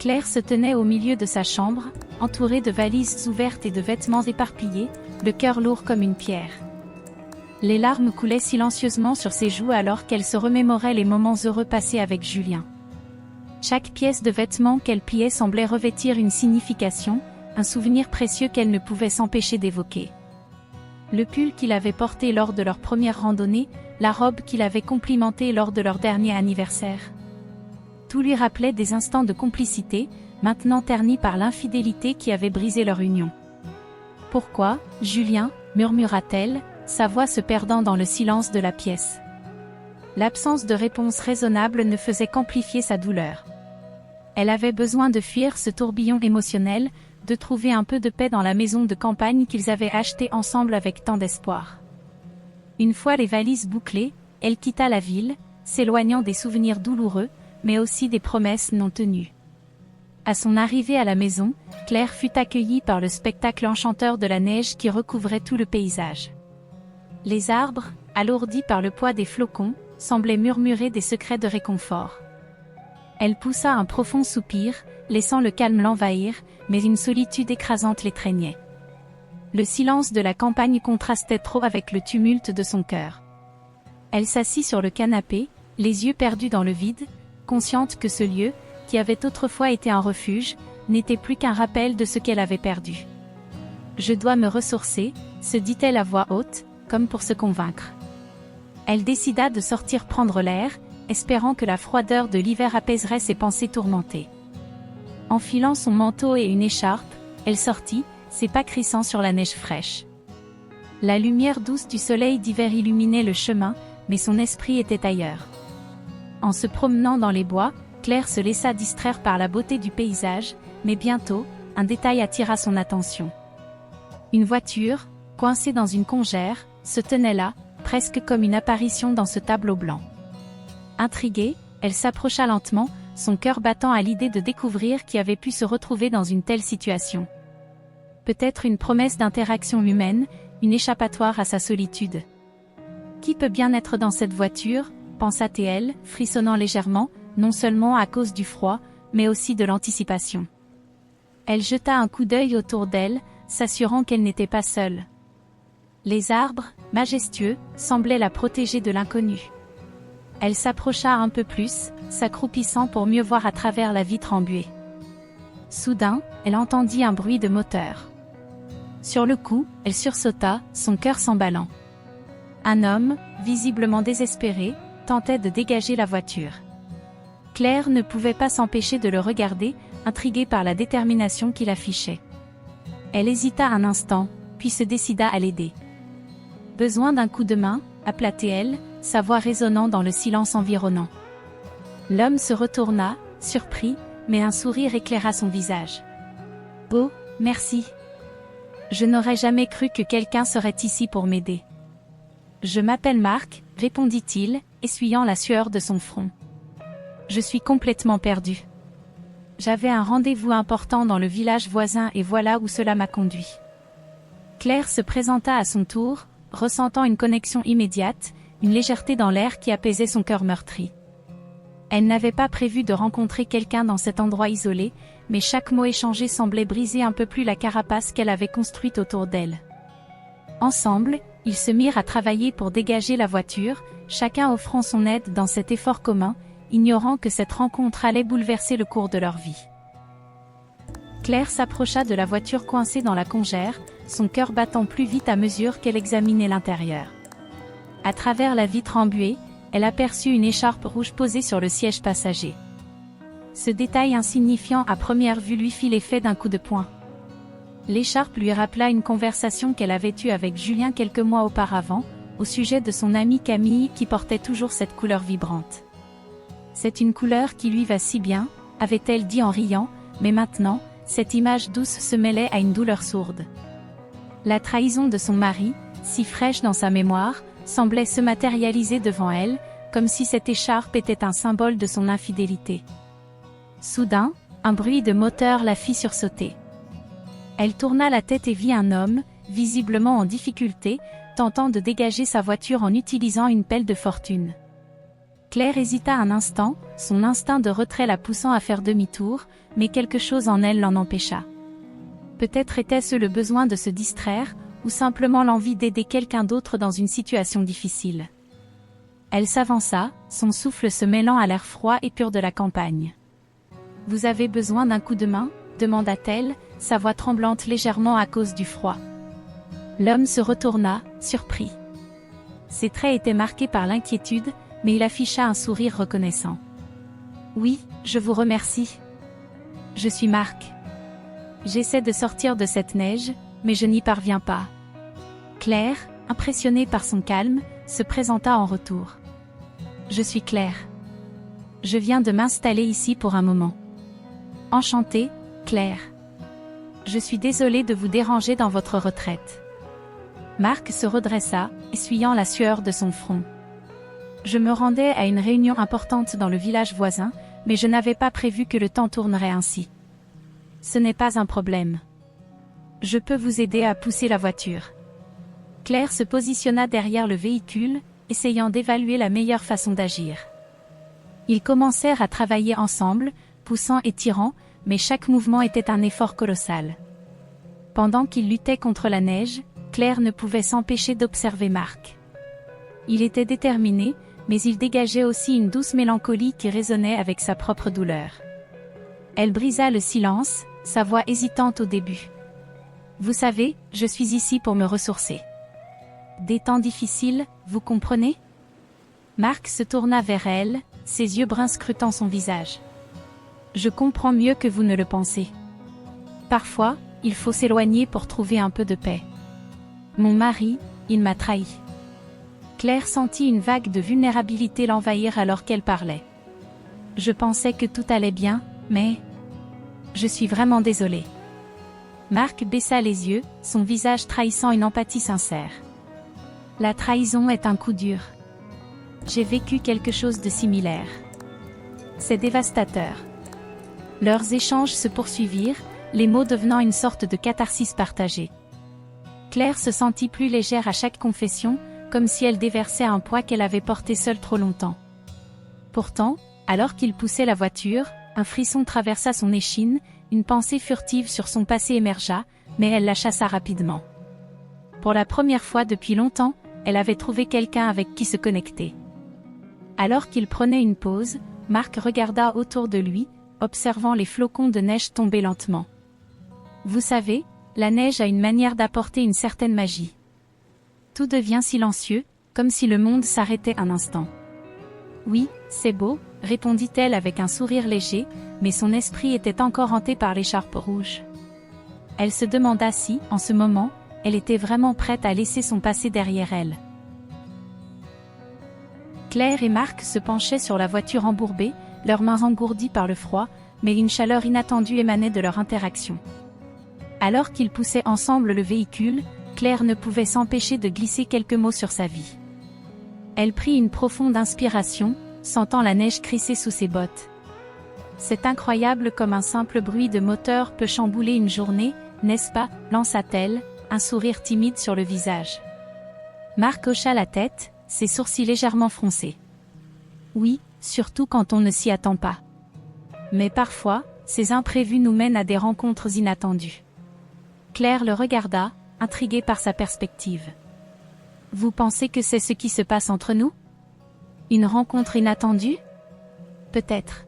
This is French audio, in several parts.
Claire se tenait au milieu de sa chambre, entourée de valises ouvertes et de vêtements éparpillés, le cœur lourd comme une pierre. Les larmes coulaient silencieusement sur ses joues alors qu'elle se remémorait les moments heureux passés avec Julien. Chaque pièce de vêtement qu'elle pliait semblait revêtir une signification, un souvenir précieux qu'elle ne pouvait s'empêcher d'évoquer. Le pull qu'il avait porté lors de leur première randonnée, la robe qu'il avait complimentée lors de leur dernier anniversaire. Tout lui rappelait des instants de complicité, maintenant ternis par l'infidélité qui avait brisé leur union. « Pourquoi, Julien ?» murmura-t-elle, sa voix se perdant dans le silence de la pièce. L'absence de réponse raisonnable ne faisait qu'amplifier sa douleur. Elle avait besoin de fuir ce tourbillon émotionnel, de trouver un peu de paix dans la maison de campagne qu'ils avaient achetée ensemble avec tant d'espoir. Une fois les valises bouclées, elle quitta la ville, s'éloignant des souvenirs douloureux, mais aussi des promesses non tenues. À son arrivée à la maison, Claire fut accueillie par le spectacle enchanteur de la neige qui recouvrait tout le paysage. Les arbres, alourdis par le poids des flocons, semblaient murmurer des secrets de réconfort. Elle poussa un profond soupir, laissant le calme l'envahir, mais une solitude écrasante l'étreignait. Le silence de la campagne contrastait trop avec le tumulte de son cœur. Elle s'assit sur le canapé, les yeux perdus dans le vide, consciente que ce lieu, qui avait autrefois été un refuge, n'était plus qu'un rappel de ce qu'elle avait perdu. « Je dois me ressourcer », se dit-elle à voix haute, comme pour se convaincre. Elle décida de sortir prendre l'air, espérant que la froideur de l'hiver apaiserait ses pensées tourmentées. Enfilant son manteau et une écharpe, elle sortit, ses pas crissant sur la neige fraîche. La lumière douce du soleil d'hiver illuminait le chemin, mais son esprit était ailleurs. En se promenant dans les bois, Claire se laissa distraire par la beauté du paysage, mais bientôt, un détail attira son attention. Une voiture, coincée dans une congère, se tenait là, presque comme une apparition dans ce tableau blanc. Intriguée, elle s'approcha lentement, son cœur battant à l'idée de découvrir qui avait pu se retrouver dans une telle situation. Peut-être une promesse d'interaction humaine, une échappatoire à sa solitude. Qui peut bien être dans cette voiture, pensa-t-elle, frissonnant légèrement, non seulement à cause du froid, mais aussi de l'anticipation. Elle jeta un coup d'œil autour d'elle, s'assurant qu'elle n'était pas seule. Les arbres, majestueux, semblaient la protéger de l'inconnu. Elle s'approcha un peu plus, s'accroupissant pour mieux voir à travers la vitre embuée. Soudain, elle entendit un bruit de moteur. Sur le coup, elle sursauta, son cœur s'emballant. Un homme, visiblement désespéré, tentait de dégager la voiture. Claire ne pouvait pas s'empêcher de le regarder, intriguée par la détermination qu'il affichait. Elle hésita un instant, puis se décida à l'aider. « Besoin d'un coup de main ?» appela-t-elle, sa voix résonnant dans le silence environnant. L'homme se retourna, surpris, mais un sourire éclaira son visage. « Oh, merci. Je n'aurais jamais cru que quelqu'un serait ici pour m'aider. »« Je m'appelle Marc, » répondit-il, essuyant la sueur de son front. « Je suis complètement perdu. J'avais un rendez-vous important dans le village voisin et voilà où cela m'a conduit. » Claire se présenta à son tour, ressentant une connexion immédiate, une légèreté dans l'air qui apaisait son cœur meurtri. Elle n'avait pas prévu de rencontrer quelqu'un dans cet endroit isolé, mais chaque mot échangé semblait briser un peu plus la carapace qu'elle avait construite autour d'elle. Ensemble, ils se mirent à travailler pour dégager la voiture, chacun offrant son aide dans cet effort commun, ignorant que cette rencontre allait bouleverser le cours de leur vie. Claire s'approcha de la voiture coincée dans la congère, son cœur battant plus vite à mesure qu'elle examinait l'intérieur. À travers la vitre embuée, elle aperçut une écharpe rouge posée sur le siège passager. Ce détail insignifiant à première vue lui fit l'effet d'un coup de poing. L'écharpe lui rappela une conversation qu'elle avait eue avec Julien quelques mois auparavant, au sujet de son amie Camille qui portait toujours cette couleur vibrante. « C'est une couleur qui lui va si bien », avait-elle dit en riant, mais maintenant, cette image douce se mêlait à une douleur sourde. La trahison de son mari, si fraîche dans sa mémoire, semblait se matérialiser devant elle, comme si cette écharpe était un symbole de son infidélité. Soudain, un bruit de moteur la fit sursauter. Elle tourna la tête et vit un homme, visiblement en difficulté, tentant de dégager sa voiture en utilisant une pelle de fortune. Claire hésita un instant, son instinct de retrait la poussant à faire demi-tour, mais quelque chose en elle l'en empêcha. Peut-être était-ce le besoin de se distraire, ou simplement l'envie d'aider quelqu'un d'autre dans une situation difficile. Elle s'avança, son souffle se mêlant à l'air froid et pur de la campagne. « Vous avez besoin d'un coup de main ?» demanda-t-elle, sa voix tremblante légèrement à cause du froid. L'homme se retourna, surpris. Ses traits étaient marqués par l'inquiétude, mais il afficha un sourire reconnaissant. « Oui, je vous remercie. Je suis Marc. J'essaie de sortir de cette neige, mais je n'y parviens pas. » Claire, impressionnée par son calme, se présenta en retour. « Je suis Claire. Je viens de m'installer ici pour un moment. » « Enchantée, Claire. Je suis désolée de vous déranger dans votre retraite. » Marc se redressa, essuyant la sueur de son front. « Je me rendais à une réunion importante dans le village voisin, mais je n'avais pas prévu que le temps tournerait ainsi. Ce n'est pas un problème. Je peux vous aider à pousser la voiture. » Claire se positionna derrière le véhicule, essayant d'évaluer la meilleure façon d'agir. Ils commencèrent à travailler ensemble, poussant et tirant, mais chaque mouvement était un effort colossal. Pendant qu'ils luttaient contre la neige, Claire ne pouvait s'empêcher d'observer Marc. Il était déterminé, mais il dégageait aussi une douce mélancolie qui résonnait avec sa propre douleur. Elle brisa le silence, sa voix hésitante au début. « Vous savez, je suis ici pour me ressourcer. Des temps difficiles, vous comprenez ?» Marc se tourna vers elle, ses yeux bruns scrutant son visage. « Je comprends mieux que vous ne le pensez. Parfois, il faut s'éloigner pour trouver un peu de paix. Mon mari, il m'a trahi. » Claire sentit une vague de vulnérabilité l'envahir alors qu'elle parlait. « Je pensais que tout allait bien, mais... je suis vraiment désolée. » Marc baissa les yeux, son visage trahissant une empathie sincère. « La trahison est un coup dur. J'ai vécu quelque chose de similaire. C'est dévastateur. » Leurs échanges se poursuivirent, les mots devenant une sorte de catharsis partagée. Claire se sentit plus légère à chaque confession, comme si elle déversait un poids qu'elle avait porté seule trop longtemps. Pourtant, alors qu'il poussait la voiture, un frisson traversa son échine, une pensée furtive sur son passé émergea, mais elle la chassa rapidement. Pour la première fois depuis longtemps, elle avait trouvé quelqu'un avec qui se connecter. Alors qu'il prenait une pause, Marc regarda autour de lui, observant les flocons de neige tomber lentement. Vous savez, la neige a une manière d'apporter une certaine magie. Tout devient silencieux, comme si le monde s'arrêtait un instant. Oui, c'est beau, répondit-elle avec un sourire léger, mais son esprit était encore hanté par l'écharpe rouge. Elle se demanda si, en ce moment, elle était vraiment prête à laisser son passé derrière elle. Claire et Marc se penchaient sur la voiture embourbée, leurs mains engourdies par le froid, mais une chaleur inattendue émanait de leur interaction. Alors qu'ils poussaient ensemble le véhicule, Claire ne pouvait s'empêcher de glisser quelques mots sur sa vie. Elle prit une profonde inspiration, sentant la neige crisser sous ses bottes. « C'est incroyable comme un simple bruit de moteur peut chambouler une journée, n'est-ce pas ?» lança-t-elle, un sourire timide sur le visage. Marc hocha la tête, ses sourcils légèrement froncés. « Oui, surtout quand on ne s'y attend pas. Mais parfois, ces imprévus nous mènent à des rencontres inattendues. » Claire le regarda, intriguée par sa perspective. « Vous pensez que c'est ce qui se passe entre nous? Une rencontre inattendue? Peut-être.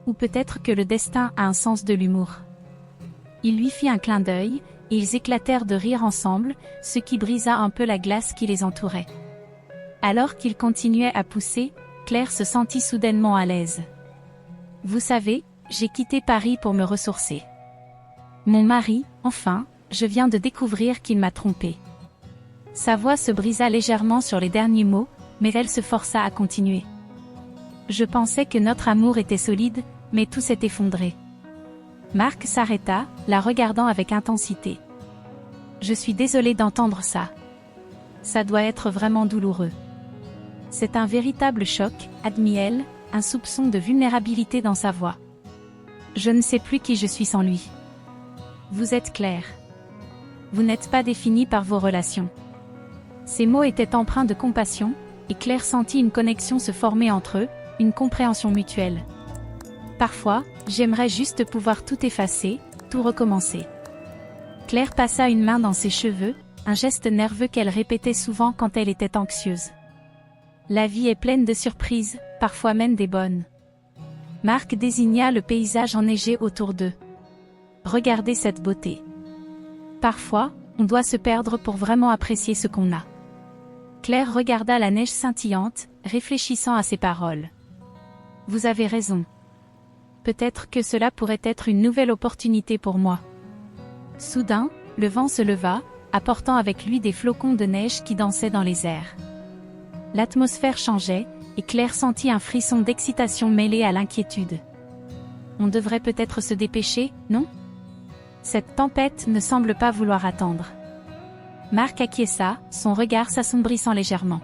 Ou peut-être que le destin a un sens de l'humour. » Il lui fit un clin d'œil, et ils éclatèrent de rire ensemble, ce qui brisa un peu la glace qui les entourait. Alors qu'ils continuaient à pousser, Claire se sentit soudainement à l'aise. « Vous savez, j'ai quitté Paris pour me ressourcer. Mon mari, enfin, je viens de découvrir qu'il m'a trompée. » Sa voix se brisa légèrement sur les derniers mots, mais elle se força à continuer. « Je pensais que notre amour était solide, mais tout s'est effondré. » Marc s'arrêta, la regardant avec intensité. « Je suis désolée d'entendre ça. Ça doit être vraiment douloureux. C'est un véritable choc, » admit-elle, un soupçon de vulnérabilité dans sa voix. « Je ne sais plus qui je suis sans lui. Vous êtes Claire. Vous n'êtes pas définie par vos relations. » Ces mots étaient empreints de compassion, et Claire sentit une connexion se former entre eux, une compréhension mutuelle. Parfois, j'aimerais juste pouvoir tout effacer, tout recommencer. Claire passa une main dans ses cheveux, un geste nerveux qu'elle répétait souvent quand elle était anxieuse. La vie est pleine de surprises, parfois même des bonnes. Marc désigna le paysage enneigé autour d'eux. Regardez cette beauté. Parfois, on doit se perdre pour vraiment apprécier ce qu'on a. Claire regarda la neige scintillante, réfléchissant à ses paroles. Vous avez raison. Peut-être que cela pourrait être une nouvelle opportunité pour moi. Soudain, le vent se leva, apportant avec lui des flocons de neige qui dansaient dans les airs. L'atmosphère changeait, et Claire sentit un frisson d'excitation mêlé à l'inquiétude. On devrait peut-être se dépêcher, non? Cette tempête ne semble pas vouloir attendre. Marc acquiesça, son regard s'assombrissant légèrement.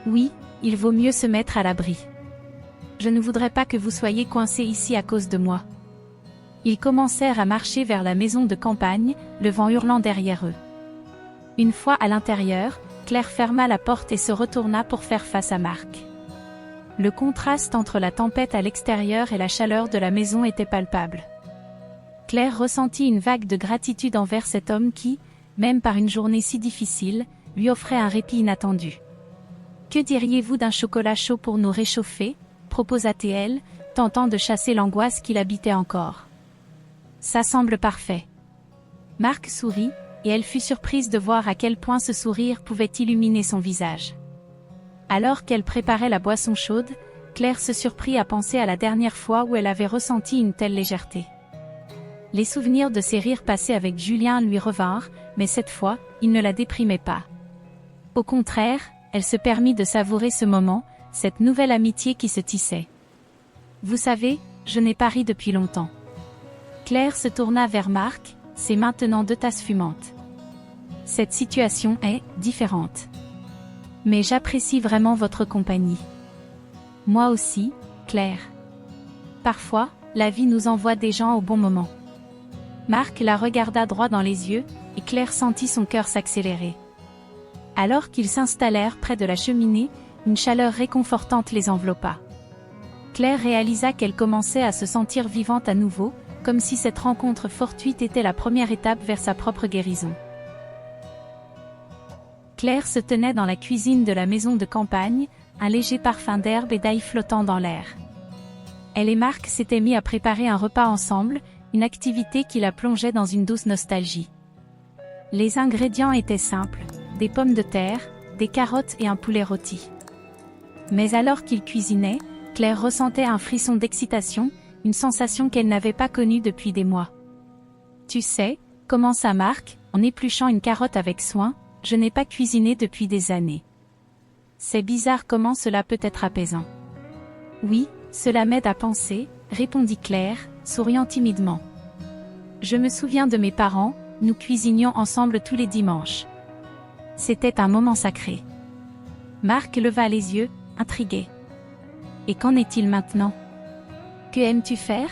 Oui, il vaut mieux se mettre à l'abri. Je ne voudrais pas que vous soyez coincés ici à cause de moi. Ils commencèrent à marcher vers la maison de campagne, le vent hurlant derrière eux. Une fois à l'intérieur, Claire ferma la porte et se retourna pour faire face à Marc. Le contraste entre la tempête à l'extérieur et la chaleur de la maison était palpable. Claire ressentit une vague de gratitude envers cet homme qui, même par une journée si difficile, lui offrait un répit inattendu. « Que diriez-vous d'un chocolat chaud pour nous réchauffer ?» proposa-t-elle, tentant de chasser l'angoisse qui l'habitait encore. « Ça semble parfait. » Marc sourit, et elle fut surprise de voir à quel point ce sourire pouvait illuminer son visage. Alors qu'elle préparait la boisson chaude, Claire se surprit à penser à la dernière fois où elle avait ressenti une telle légèreté. Les souvenirs de ses rires passés avec Julien lui revinrent, mais cette fois, il ne la déprimait pas. Au contraire, elle se permit de savourer ce moment, cette nouvelle amitié qui se tissait. « Vous savez, je n'ai pas ri depuis longtemps. » Claire se tourna vers Marc, ses mains tenant 2 tasses fumantes. « Cette situation est différente. Mais j'apprécie vraiment votre compagnie. » « Moi aussi, Claire. Parfois, la vie nous envoie des gens au bon moment. » Marc la regarda droit dans les yeux, et Claire sentit son cœur s'accélérer. Alors qu'ils s'installèrent près de la cheminée, une chaleur réconfortante les enveloppa. Claire réalisa qu'elle commençait à se sentir vivante à nouveau, comme si cette rencontre fortuite était la première étape vers sa propre guérison. Claire se tenait dans la cuisine de la maison de campagne, un léger parfum d'herbe et d'ail flottant dans l'air. Elle et Marc s'étaient mis à préparer un repas ensemble, une activité qui la plongeait dans une douce nostalgie. Les ingrédients étaient simples, des pommes de terre, des carottes et un poulet rôti. Mais alors qu'ils cuisinaient, Claire ressentait un frisson d'excitation, une sensation qu'elle n'avait pas connue depuis des mois. « Tu sais, commença Marc, en épluchant une carotte avec soin, je n'ai pas cuisiné depuis des années. C'est bizarre comment cela peut être apaisant. » « Oui, cela m'aide à penser, » répondit Claire, souriant timidement. « Je me souviens de mes parents, nous cuisinions ensemble tous les dimanches. C'était un moment sacré. » Marc leva les yeux, intrigué. « Et qu'en est-il maintenant? Que aimes-tu faire ?»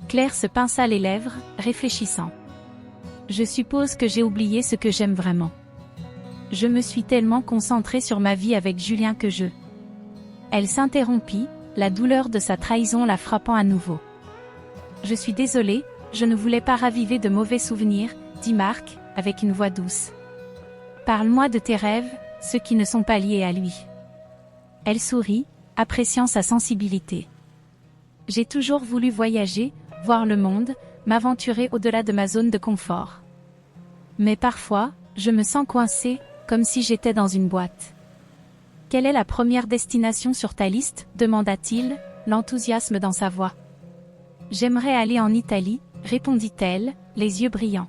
Claire se pinça les lèvres, réfléchissant. « Je suppose que j'ai oublié ce que j'aime vraiment. Je me suis tellement concentrée sur ma vie avec Julien que je... » Elle s'interrompit, la douleur de sa trahison la frappant à nouveau. « Je suis désolée, je ne voulais pas raviver de mauvais souvenirs, » dit Marc, avec une voix douce. « Parle-moi de tes rêves, ceux qui ne sont pas liés à lui. » Elle sourit, appréciant sa sensibilité. « J'ai toujours voulu voyager, voir le monde, m'aventurer au-delà de ma zone de confort. Mais parfois, je me sens coincée, comme si j'étais dans une boîte. » « Quelle est la première destination sur ta liste ?» demanda-t-il, l'enthousiasme dans sa voix. « J'aimerais aller en Italie, » répondit-elle, les yeux brillants.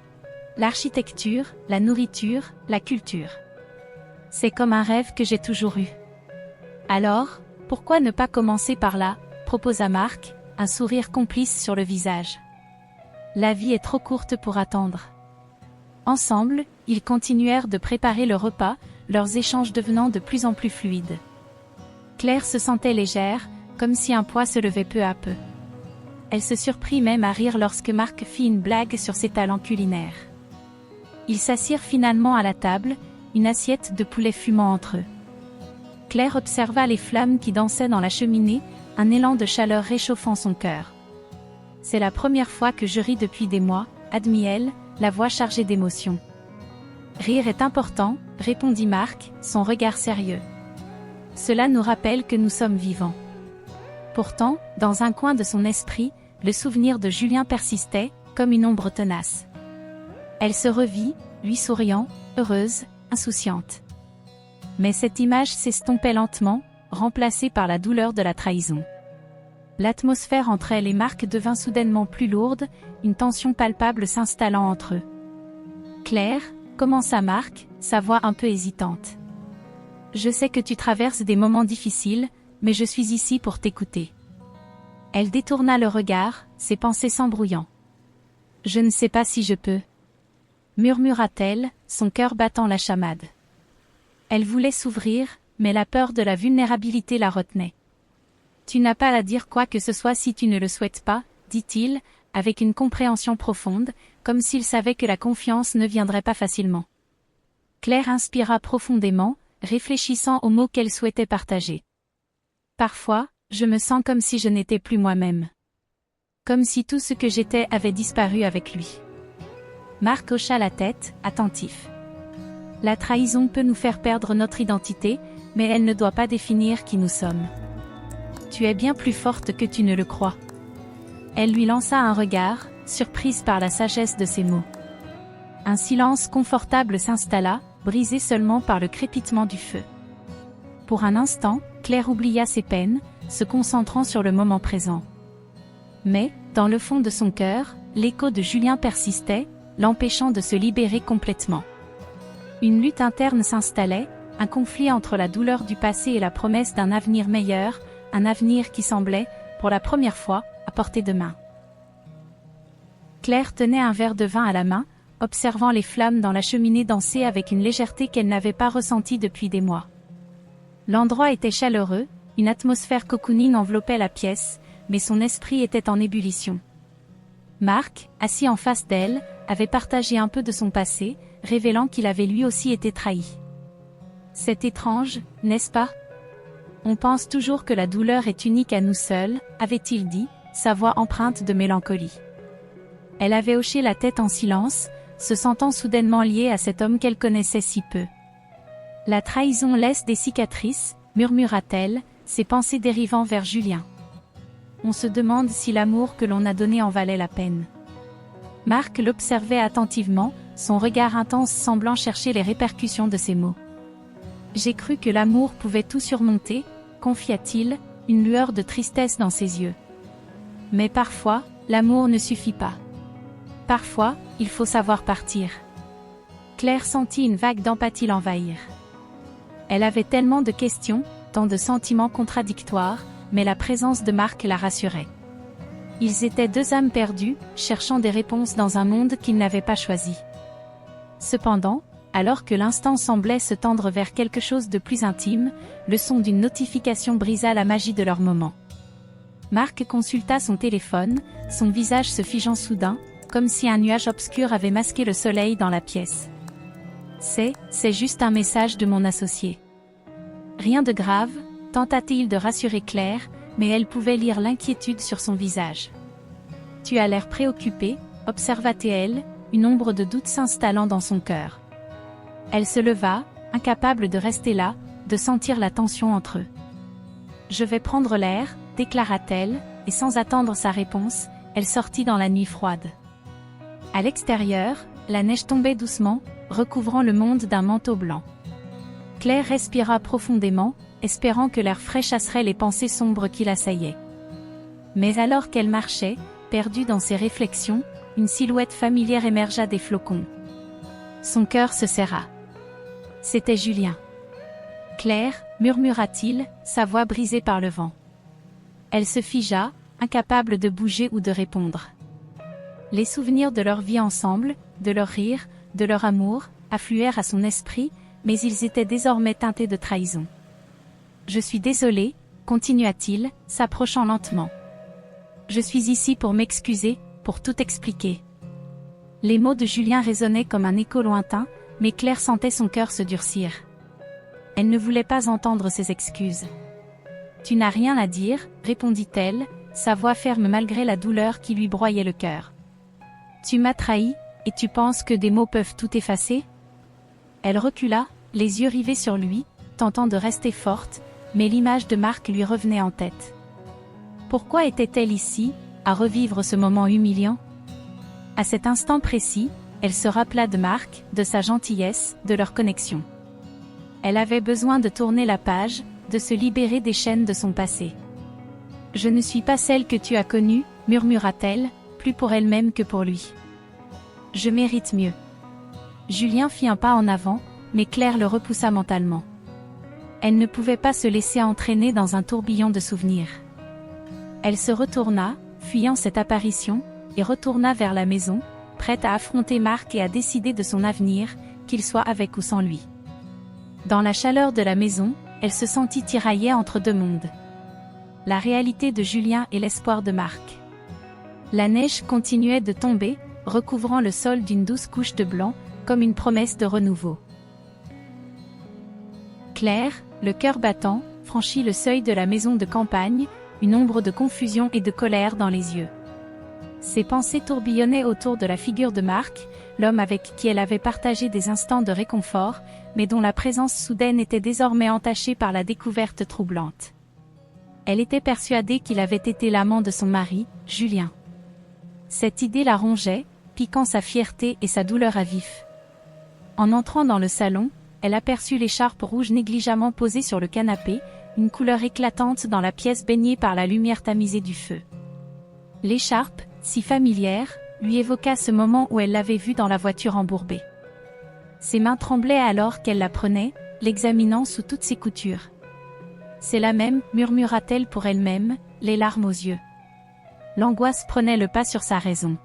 « L'architecture, la nourriture, la culture. C'est comme un rêve que j'ai toujours eu. » « Alors, pourquoi ne pas commencer par là ?» proposa Marc, un sourire complice sur le visage. « La vie est trop courte pour attendre. » Ensemble, ils continuèrent de préparer le repas, leurs échanges devenant de plus en plus fluides. Claire se sentait légère, comme si un poids se levait peu à peu. Elle se surprit même à rire lorsque Marc fit une blague sur ses talents culinaires. Ils s'assirent finalement à la table, une assiette de poulet fumant entre eux. Claire observa les flammes qui dansaient dans la cheminée, un élan de chaleur réchauffant son cœur. « C'est la première fois que je ris depuis des mois, » admit-elle, la voix chargée d'émotion. « Rire est important, » répondit Marc, son regard sérieux. « Cela nous rappelle que nous sommes vivants. » Pourtant, dans un coin de son esprit, le souvenir de Julien persistait, comme une ombre tenace. Elle se revit, lui souriant, heureuse, insouciante. Mais cette image s'estompait lentement, remplacée par la douleur de la trahison. L'atmosphère entre elle et Marc devint soudainement plus lourde, une tension palpable s'installant entre eux. « Claire » commença Marc, sa voix un peu hésitante. « Je sais que tu traverses des moments difficiles, mais je suis ici pour t'écouter. » Elle détourna le regard, ses pensées s'embrouillant. « Je ne sais pas si je peux. » murmura-t-elle, son cœur battant la chamade. Elle voulait s'ouvrir, mais la peur de la vulnérabilité la retenait. « Tu n'as pas à dire quoi que ce soit si tu ne le souhaites pas, » dit-il, avec une compréhension profonde, comme s'il savait que la confiance ne viendrait pas facilement. Claire inspira profondément, réfléchissant aux mots qu'elle souhaitait partager. « Parfois, je me sens comme si je n'étais plus moi-même. Comme si tout ce que j'étais avait disparu avec lui. » Marc hocha la tête, attentif. « La trahison peut nous faire perdre notre identité, mais elle ne doit pas définir qui nous sommes. Tu es bien plus forte que tu ne le crois. » Elle lui lança un regard, surprise par la sagesse de ses mots. Un silence confortable s'installa, brisé seulement par le crépitement du feu. Pour un instant, Claire oublia ses peines, se concentrant sur le moment présent. Mais, dans le fond de son cœur, l'écho de Julien persistait, l'empêchant de se libérer complètement. Une lutte interne s'installait, un conflit entre la douleur du passé et la promesse d'un avenir meilleur, un avenir qui semblait, pour la première fois, à portée de main. Claire tenait un verre de vin à la main, observant les flammes dans la cheminée danser avec une légèreté qu'elle n'avait pas ressentie depuis des mois. L'endroit était chaleureux, une atmosphère cocooning enveloppait la pièce, mais son esprit était en ébullition. Marc, assis en face d'elle, avait partagé un peu de son passé, révélant qu'il avait lui aussi été trahi. « C'est étrange, n'est-ce pas ? On pense toujours que la douleur est unique à nous seuls, » avait-il dit, sa voix empreinte de mélancolie. Elle avait hoché la tête en silence, se sentant soudainement liée à cet homme qu'elle connaissait si peu. « La trahison laisse des cicatrices, » murmura-t-elle, ses pensées dérivant vers Julien. On se demande si l'amour que l'on a donné en valait la peine. Marc l'observait attentivement, son regard intense semblant chercher les répercussions de ses mots. « J'ai cru que l'amour pouvait tout surmonter, » confia-t-il, une lueur de tristesse dans ses yeux. « Mais parfois, l'amour ne suffit pas. Parfois, il faut savoir partir. » Claire sentit une vague d'empathie l'envahir. Elle avait tellement de questions, tant de sentiments contradictoires, mais la présence de Marc la rassurait. Ils étaient deux âmes perdues, cherchant des réponses dans un monde qu'ils n'avaient pas choisi. Cependant, alors que l'instant semblait se tendre vers quelque chose de plus intime, le son d'une notification brisa la magie de leur moment. Marc consulta son téléphone, son visage se figeant soudain, comme si un nuage obscur avait masqué le soleil dans la pièce. « C'est juste un message de mon associé. » Rien de grave, tenta-t-il de rassurer Claire, mais elle pouvait lire l'inquiétude sur son visage. « Tu as l'air préoccupée, » observa-t-elle, une ombre de doute s'installant dans son cœur. Elle se leva, incapable de rester là, de sentir la tension entre eux. « Je vais prendre l'air, » déclara-t-elle, et sans attendre sa réponse, elle sortit dans la nuit froide. À l'extérieur, la neige tombait doucement, recouvrant le monde d'un manteau blanc. Claire respira profondément, espérant que l'air frais chasserait les pensées sombres qui l'assaillaient. Mais alors qu'elle marchait, perdue dans ses réflexions, une silhouette familière émergea des flocons. Son cœur se serra. C'était Julien. « Claire » murmura-t-il, sa voix brisée par le vent. Elle se figea, incapable de bouger ou de répondre. Les souvenirs de leur vie ensemble, de leur rire, de leur amour, affluèrent à son esprit, mais ils étaient désormais teintés de trahison. « Je suis désolé, » continua-t-il, s'approchant lentement. « Je suis ici pour m'excuser, pour tout expliquer. » Les mots de Julien résonnaient comme un écho lointain, mais Claire sentait son cœur se durcir. Elle ne voulait pas entendre ses excuses. « Tu n'as rien à dire, répondit-elle, sa voix ferme malgré la douleur qui lui broyait le cœur. Tu m'as trahi, et tu penses que des mots peuvent tout effacer ?» Elle recula, les yeux rivés sur lui, tentant de rester forte, mais l'image de Marc lui revenait en tête. Pourquoi était-elle ici, à revivre ce moment humiliant? À cet instant précis, elle se rappela de Marc, de sa gentillesse, de leur connexion. Elle avait besoin de tourner la page, de se libérer des chaînes de son passé. « Je ne suis pas celle que tu as connue, » murmura-t-elle, plus pour elle-même que pour lui. « Je mérite mieux. » Julien fit un pas en avant, mais Claire le repoussa mentalement. Elle ne pouvait pas se laisser entraîner dans un tourbillon de souvenirs. Elle se retourna, fuyant cette apparition, et retourna vers la maison, prête à affronter Marc et à décider de son avenir, qu'il soit avec ou sans lui. Dans la chaleur de la maison, elle se sentit tiraillée entre deux mondes. La réalité de Julien et l'espoir de Marc. La neige continuait de tomber, recouvrant le sol d'une douce couche de blanc, comme une promesse de renouveau. Claire, le cœur battant, franchit le seuil de la maison de campagne, une ombre de confusion et de colère dans les yeux. Ses pensées tourbillonnaient autour de la figure de Marc, l'homme avec qui elle avait partagé des instants de réconfort, mais dont la présence soudaine était désormais entachée par la découverte troublante. Elle était persuadée qu'il avait été l'amant de son mari, Julien. Cette idée la rongeait, piquant sa fierté et sa douleur à vif. En entrant dans le salon, elle aperçut l'écharpe rouge négligemment posée sur le canapé, une couleur éclatante dans la pièce baignée par la lumière tamisée du feu. L'écharpe, si familière, lui évoqua ce moment où elle l'avait vue dans la voiture embourbée. Ses mains tremblaient alors qu'elle la prenait, l'examinant sous toutes ses coutures. « C'est la même », murmura-t-elle pour elle-même, les larmes aux yeux. L'angoisse prenait le pas sur sa raison.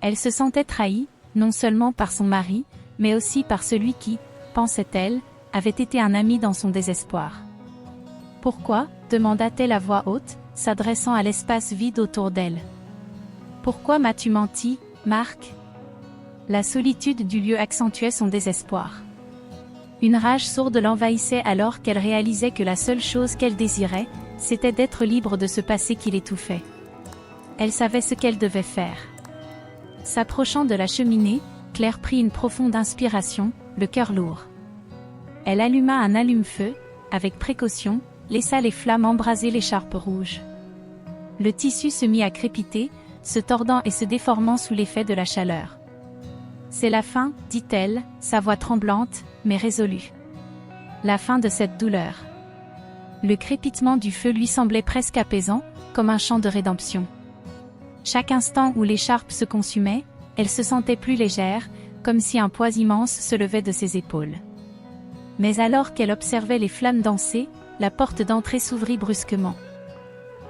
Elle se sentait trahie, non seulement par son mari, mais aussi par celui qui, pensait-elle, avait été un ami dans son désespoir. « Pourquoi ?» demanda-t-elle à voix haute, s'adressant à l'espace vide autour d'elle. « Pourquoi m'as-tu menti, Marc ?» La solitude du lieu accentuait son désespoir. Une rage sourde l'envahissait alors qu'elle réalisait que la seule chose qu'elle désirait, c'était d'être libre de ce passé qui l'étouffait. Elle savait ce qu'elle devait faire. S'approchant de la cheminée, Claire prit une profonde inspiration, le cœur lourd. Elle alluma un allume-feu, avec précaution, laissa les flammes embraser l'écharpe rouge. Le tissu se mit à crépiter, se tordant et se déformant sous l'effet de la chaleur. « C'est la fin, » dit-elle, sa voix tremblante, mais résolue. La fin de cette douleur. Le crépitement du feu lui semblait presque apaisant, comme un chant de rédemption. Chaque instant où l'écharpe se consumait, elle se sentait plus légère, comme si un poids immense se levait de ses épaules. Mais alors qu'elle observait les flammes danser, la porte d'entrée s'ouvrit brusquement.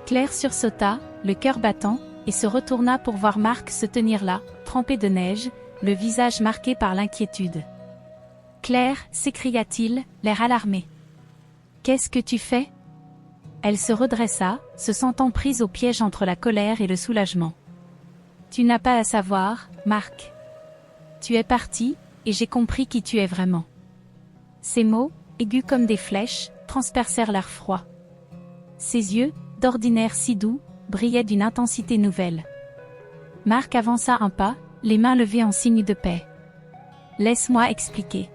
Claire sursauta, le cœur battant, et se retourna pour voir Marc se tenir là, trempé de neige, le visage marqué par l'inquiétude. « Claire » s'écria-t-il, l'air alarmé. « Qu'est-ce que tu fais ?» Elle se redressa, se sentant prise au piège entre la colère et le soulagement. « Tu n'as pas à savoir, Marc. Tu es parti, et j'ai compris qui tu es vraiment. » Ces mots, aigus comme des flèches, transpercèrent l'air froid. Ses yeux, d'ordinaire si doux, brillaient d'une intensité nouvelle. Marc avança un pas, les mains levées en signe de paix. « Laisse-moi expliquer. »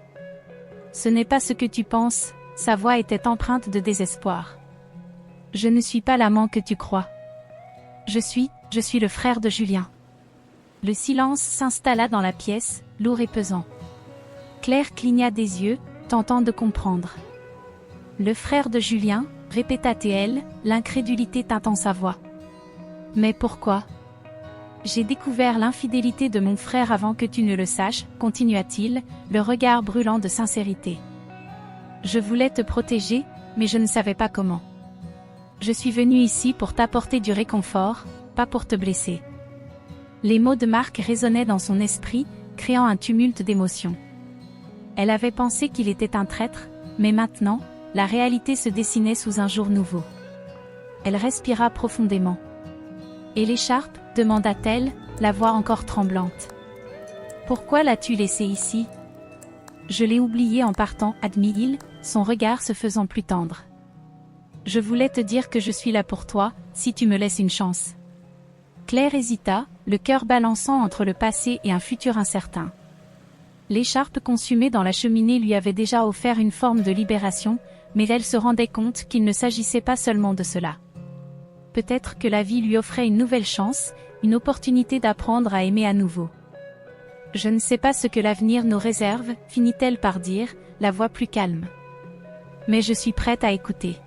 « Ce n'est pas ce que tu penses », sa voix était empreinte de désespoir. « Je ne suis pas l'amant que tu crois. Je suis le frère de Julien. » Le silence s'installa dans la pièce, lourd et pesant. Claire cligna des yeux, tentant de comprendre. « Le frère de Julien » répéta-t-elle, l'incrédulité tintant sa voix. « Mais pourquoi ? » « J'ai découvert l'infidélité de mon frère avant que tu ne le saches, » continua-t-il, le regard brûlant de sincérité. « Je voulais te protéger, mais je ne savais pas comment. Je suis venu ici pour t'apporter du réconfort, pas pour te blesser. » Les mots de Marc résonnaient dans son esprit, créant un tumulte d'émotions. Elle avait pensé qu'il était un traître, mais maintenant, la réalité se dessinait sous un jour nouveau. Elle respira profondément. « Et l'écharpe » demanda-t-elle, la voix encore tremblante. « Pourquoi l'as-tu laissée ici ?»« Je l'ai oubliée en partant, » admit-il, son regard se faisant plus tendre. Je voulais te dire que je suis là pour toi, si tu me laisses une chance. Claire hésita, le cœur balançant entre le passé et un futur incertain. L'écharpe consumée dans la cheminée lui avait déjà offert une forme de libération, mais elle se rendait compte qu'il ne s'agissait pas seulement de cela. Peut-être que la vie lui offrait une nouvelle chance, une opportunité d'apprendre à aimer à nouveau. Je ne sais pas ce que l'avenir nous réserve, finit-elle par dire, la voix plus calme. Mais je suis prête à écouter.